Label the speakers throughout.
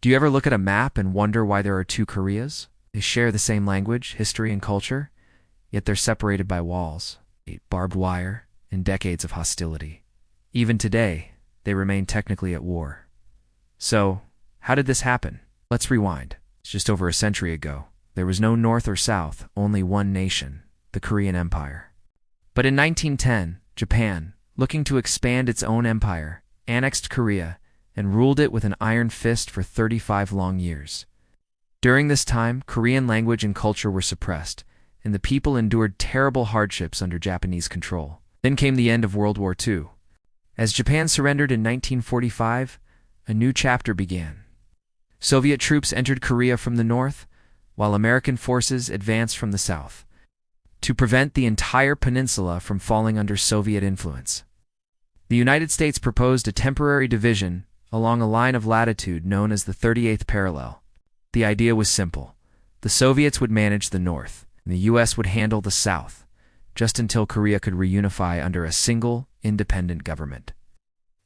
Speaker 1: Do you ever look at a map and wonder why there are two Koreas? They share the same language, history, and culture, yet they're separated by walls, barbed wire, and decades of hostility. Even today, they remain technically at war. So, how did this happen? Let's rewind. It's just over a century ago. There was no North or South, only one nation, the Korean Empire. But in 1910, Japan, looking to expand its own empire, annexed Korea and ruled it with an iron fist for 35 long years. During this time, Korean language and culture were suppressed, and the people endured terrible hardships under Japanese control. Then came the end of World War II. As Japan surrendered in 1945, a new chapter began. Soviet troops entered Korea from the north, while American forces advanced from the south, to prevent the entire peninsula from falling under Soviet influence. The United States proposed a temporary division along a line of latitude known as the 38th parallel. The idea was simple. The Soviets would manage the north, and the US would handle the south, just until Korea could reunify under a single, independent government.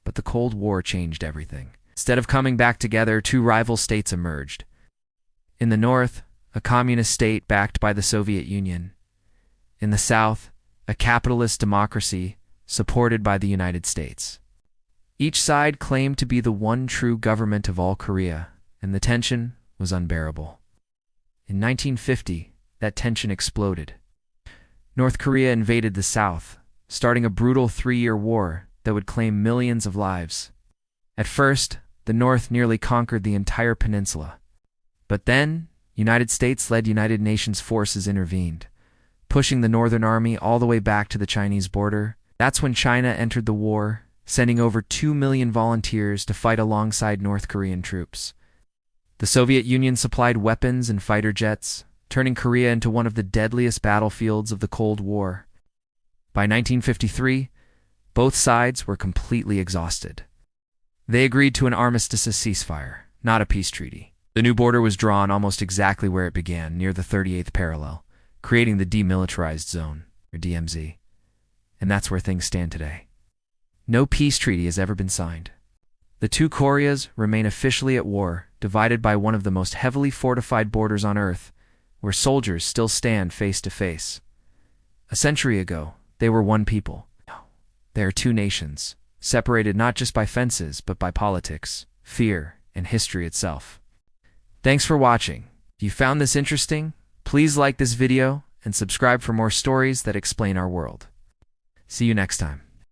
Speaker 1: But the Cold War changed everything. Instead of coming back together, two rival states emerged. In the north, a communist state backed by the Soviet Union. In the south, a capitalist democracy supported by the United States. Each side claimed to be the one true government of all Korea, and the tension was unbearable. In 1950, that tension exploded. North Korea invaded the South, starting a brutal 3-year war that would claim millions of lives. At first, the North nearly conquered the entire peninsula. But then, United States-led United Nations forces intervened, pushing the Northern Army all the way back to the Chinese border. That's when China entered the war, sending over 2 million volunteers to fight alongside North Korean troops. The Soviet Union supplied weapons and fighter jets, turning Korea into one of the deadliest battlefields of the Cold War. By 1953, both sides were completely exhausted. They agreed to an armistice ceasefire, not a peace treaty. The new border was drawn almost exactly where it began, near the 38th parallel, creating the Demilitarized Zone, or DMZ. And that's where things stand today. No peace treaty has ever been signed. The two Koreas remain officially at war, divided by one of the most heavily fortified borders on Earth, where soldiers still stand face to face. A century ago, they were one people. Now, they are two nations, separated not just by fences, but by politics, fear, and history itself. Thanks for watching. If you found this interesting, please like this video and subscribe for more stories that explain our world. See you next time.